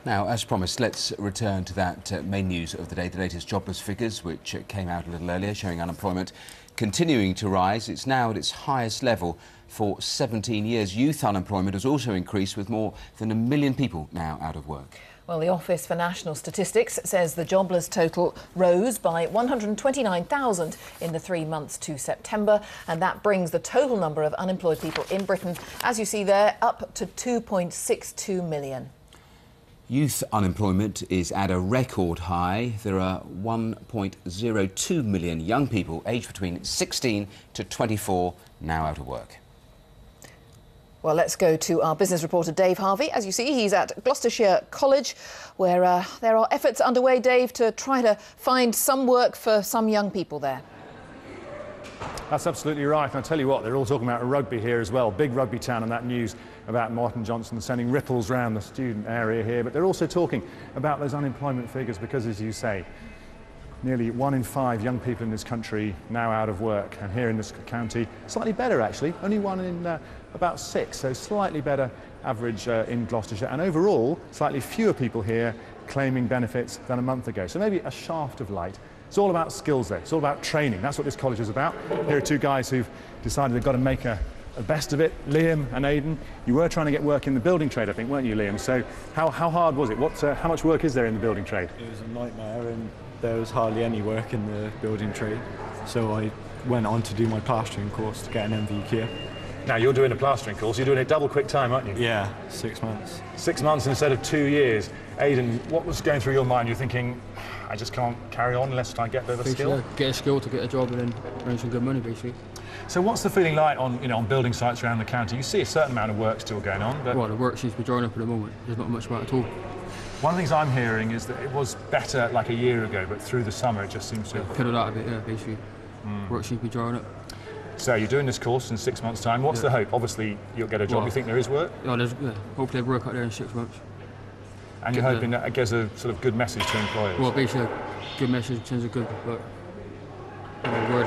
Now, as promised, let's return to that main news of the day, the latest jobless figures, which came out a little earlier, showing unemployment continuing to rise. It's now at its highest level for 17 years. Youth unemployment has also increased, with more than 1 million people now out of work. Well, the Office for National Statistics says the jobless total rose by 129,000 in the 3 months to September, and that brings the total number of unemployed people in Britain, as you see there, up to 2.62 million. Youth unemployment is at a record high. There are 1.02 million young people aged between 16 to 24 now out of work. Well, let's go to our business reporter, Dave Harvey. As you see, he's at Gloucestershire College, where there are efforts underway, Dave, to try to find some work for some young people there. That's absolutely right. And I'll tell you what, they're all talking about rugby here as well. Big rugby town, and that news about Martin Johnson sending ripples around the student area here. But they're also talking about those unemployment figures because, as you say, nearly 1 in 5 young people in this country now out of work. And here in this county, slightly better actually, only 1 in about 6, so slightly better average in Gloucestershire. And overall, slightly fewer people here claiming benefits than a month ago. So maybe a shaft of light. It's all about skills there, it's all about training. That's what this college is about. Here are 2 guys who've decided they've got to make a best of it, Liam and Aidan. You were trying to get work in the building trade, I think, weren't you, Liam? So how hard was it? How much work is there in the building trade? It was a nightmare, and there was hardly any work in the building trade. So I went on to do my plastering course to get an NVQ. Now, you're doing a plastering course, you're doing it double quick time, aren't you? Yeah, 6 months. 6 months instead of 2 years. Aidan, what was going through your mind? You're thinking, I just can't carry on unless I get a bit of a skill? Get a skill to get a job and then earn some good money, basically. So what's the feeling like on building sites around the county? You see a certain amount of work still going on, but... Well, the work seems to be drying up at the moment. There's not much about it at all. One of the things I'm hearing is that it was better like a year ago, but through the summer it just seems to... Piddled out a bit, yeah, basically. Work seems to be drying up. So you're doing this course in 6 months' time. What's the hope? Obviously you'll get a job. Well, you think there is work? Yeah, hopefully there's work out there in 6 months. And you're hoping that it gives a sort of good message to employers? Well, basically a good message sends a good word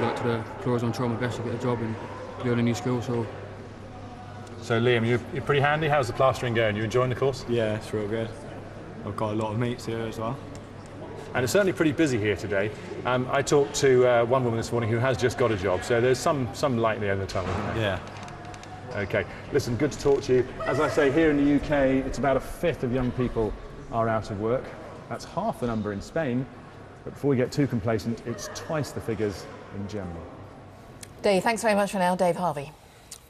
like to the employers. I'm trying my best to get a job and learn a new skill. So Liam, you're pretty handy. How's the plastering going? You enjoying the course? Yeah, it's real good. I've got a lot of mates here as well. And it's certainly pretty busy here today. I talked to one woman this morning who has just got a job, so there's some light in the end of the tunnel, isn't there? Yeah. OK, listen, good to talk to you. As I say, here in the UK, it's about 1/5 of young people are out of work. That's half the number in Spain. But before we get too complacent, it's twice the figures in Germany. Dave, thanks very much for now. Dave Harvey.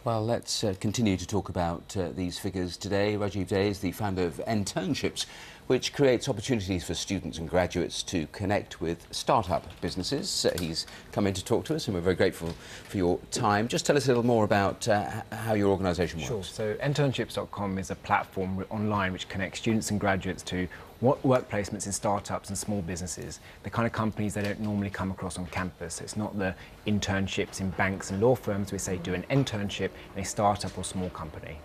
Well, let's continue to talk about these figures today. Rajiv Dey is the founder of Internships, which creates opportunities for students and graduates to connect with start-up businesses. He's come in to talk to us, and we're very grateful for your time. Just tell us a little more about how your organisation works. Sure. So internships.com is a platform online which connects students and graduates to work placements in startups and small businesses, the kind of companies they don't normally come across on campus. It's not the internships in banks and law firms. We say do an internship in a startup or small company.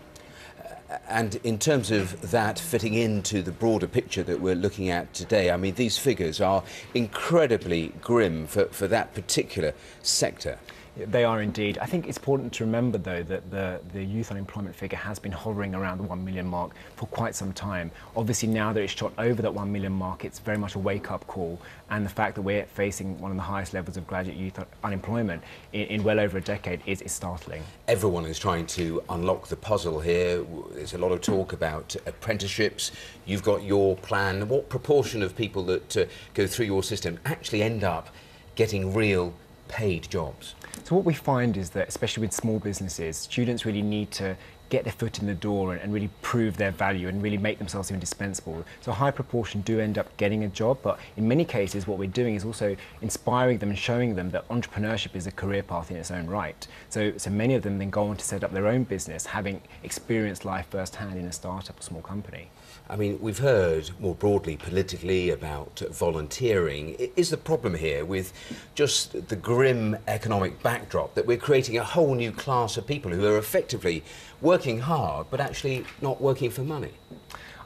And in terms of that fitting into the broader picture that we're looking at today, I mean, these figures are incredibly grim for that particular sector. They are indeed. I think it's important to remember, though, that the youth unemployment figure has been hovering around the 1 million mark for quite some time. Obviously, now that it's shot over that 1 million mark, it's very much a wake-up call. And the fact that we're facing one of the highest levels of graduate youth unemployment in well over a decade is startling. Everyone is trying to unlock the puzzle here. There's a lot of talk about apprenticeships. You've got your plan. What proportion of people that go through your system actually end up getting real paid jobs? So what we find is that, especially with small businesses, students really need to get their foot in the door and really prove their value and really make themselves indispensable. So a high proportion do end up getting a job, but in many cases what we're doing is also inspiring them and showing them that entrepreneurship is a career path in its own right. So many of them then go on to set up their own business, having experienced life firsthand in a startup or small company. I mean, we've heard more broadly politically about volunteering. Is the problem here with just the grim economic backdrop that we're creating a whole new class of people who are effectively working hard but actually not working for money?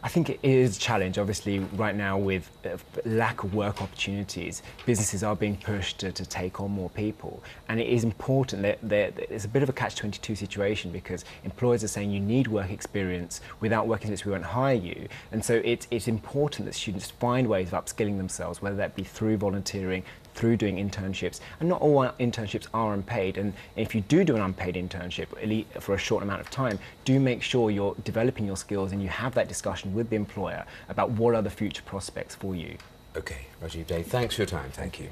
I think it is a challenge. Obviously, right now with lack of work opportunities, businesses are being pushed to take on more people. And it is important that it's a bit of a catch-22 situation, because employers are saying you need work experience. Without work experience, we won't hire you. And so it's important that students find ways of upskilling themselves, whether that be through volunteering, through doing internships. And not all internships are unpaid, and if you do an unpaid internship for a short amount of time, do make sure you're developing your skills and you have that discussion with the employer about what are the future prospects for you. OK, Rajiv Dey, thanks for your time. Thank you.